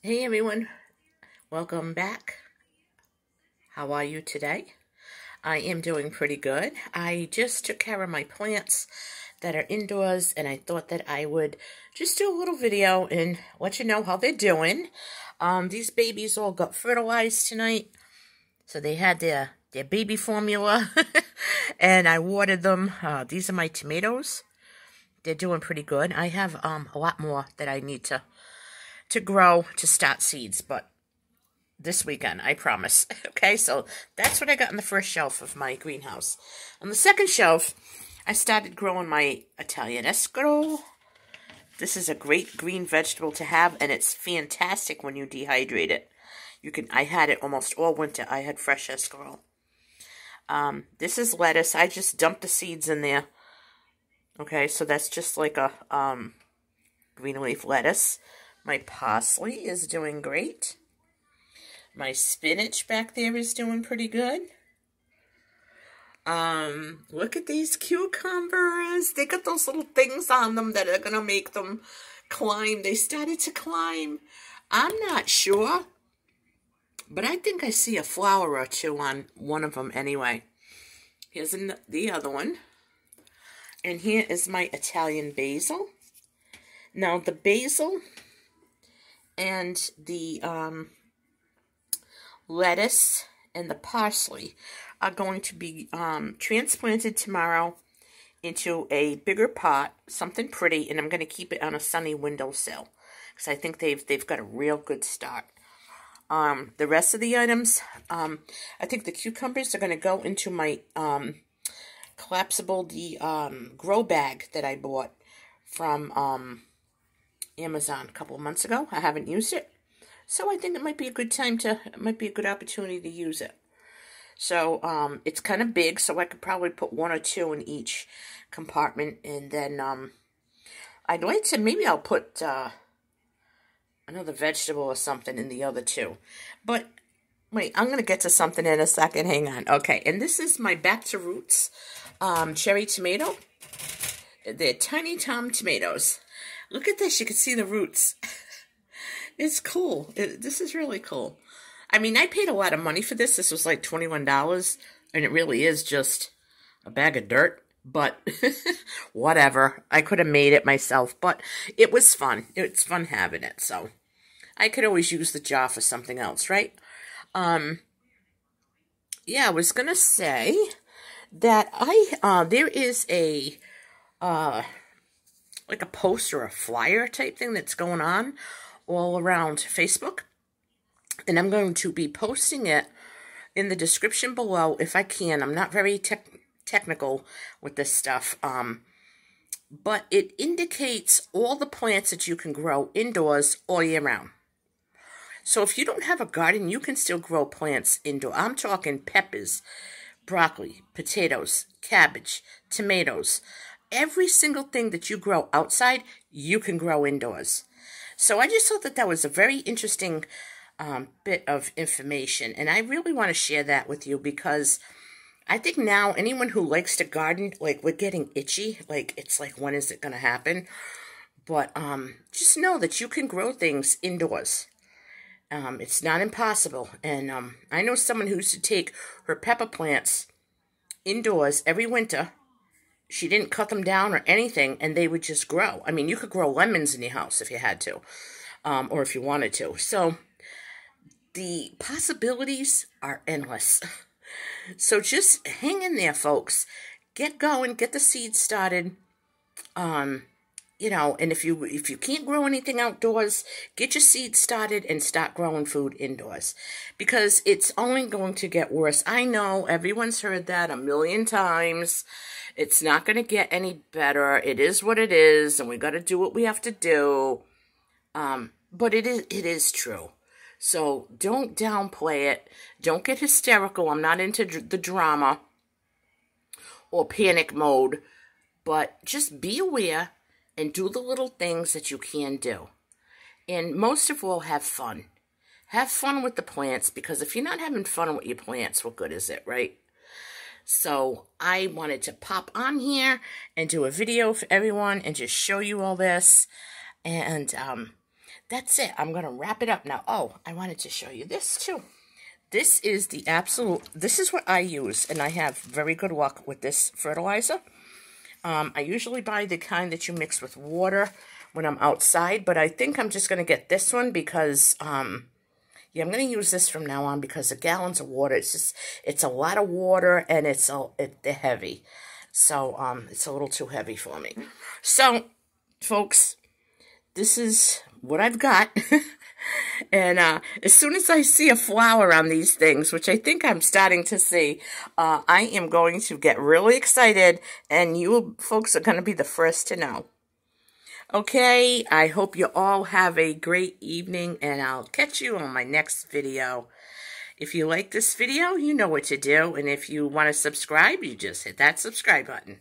Hey everyone, welcome back. How are you today? I am doing pretty good. I just took care of my plants that are indoors and I thought that I would just do a little video and let you know how they're doing. These babies all got fertilized tonight, so they had their baby formula and I watered them. These are my tomatoes. They're doing pretty good. I have a lot more that I need to grow to start seeds, but this weekend, I promise. Okay, so that's what I got on the first shelf of my greenhouse. On the second shelf, I started growing my Italian escargot. This is a great green vegetable to have, and it's fantastic when you dehydrate it. I had it almost all winter. I had fresh escargot. This is lettuce. I just dumped the seeds in there. Okay, so that's just like a green leaf lettuce. My parsley is doing great. My spinach back there is doing pretty good. Look at these cucumbers. They got those little things on them that are going to make them climb. They started to climb. I'm not sure, but I think I see a flower or two on one of them anyway. Here's the other one. And here is my Italian basil. Now, the basil and the lettuce and the parsley are going to be transplanted tomorrow into a bigger pot, something pretty, and I'm going to keep it on a sunny windowsill because I think they've got a real good start. The rest of the items, I think the cucumbers are going to go into my collapsible grow bag that I bought from Amazon a couple of months ago. I haven't used it, so I think it might be a good opportunity to use it. So it's kind of big, so I could probably put one or two in each compartment, and then I'd like to, maybe I'll put another vegetable or something in the other two. But wait, I'm going to get to something in a second. Hang on. Okay, and this is my Back to Roots cherry tomato. They're tiny Tom tomatoes. Look at this. You can see the roots. It's cool. This is really cool. I mean, I paid a lot of money for this. This was like $21, and it really is just a bag of dirt. But whatever. I could have made it myself, but it was fun. It's fun having it, so I could always use the jar for something else, right? Yeah, I was going to say that there is a like a poster or a flyer type thing that's going on all around Facebook. And I'm going to be posting it in the description below if I can. I'm not very technical with this stuff. But it indicates all the plants that you can grow indoors all year round. So if you don't have a garden, you can still grow plants indoor. I'm talking peppers, broccoli, potatoes, cabbage, tomatoes. Every single thing that you grow outside, you can grow indoors. So I just thought that that was a very interesting bit of information. And I really want to share that with you because I think now anyone who likes to garden, like, we're getting itchy. Like, it's like, when is it going to happen? But just know that you can grow things indoors. It's not impossible. And I know someone who used to take her pepper plants indoors every winter. She didn't cut them down or anything, and they would just grow. I mean, you could grow lemons in your house if you had to, or if you wanted to. So the possibilities are endless. So just hang in there, folks. Get going. Get the seeds started. You know, and if you can't grow anything outdoors, get your seeds started and start growing food indoors. Because it's only going to get worse. I know everyone's heard that a million times. It's not going to get any better. It is what it is, and we got to do what we have to do. But it is true. So don't downplay it. Don't get hysterical. I'm not into the drama or panic mode. But just be aware and do the little things that you can do. And most of all, have fun. Have fun with the plants, because if you're not having fun with your plants, what good is it, right? So I wanted to pop on here and do a video for everyone and just show you all this. And that's it. I'm going to wrap it up now. Oh, I wanted to show you this too. This is the absolute, this is what I use, and I have very good luck with this fertilizer. I usually buy the kind that you mix with water when I'm outside, but I think I'm just going to get this one because, yeah, I'm going to use this from now on because the gallons of water, it's a lot of water, and they're heavy. So, it's a little too heavy for me. So, folks, this is what I've got. And as soon as I see a flower on these things, which I think I'm starting to see, I am going to get really excited, and you folks are going to be the first to know. Okay, I hope you all have a great evening, and I'll catch you on my next video. If you like this video, you know what to do, and if you want to subscribe, you just hit that subscribe button.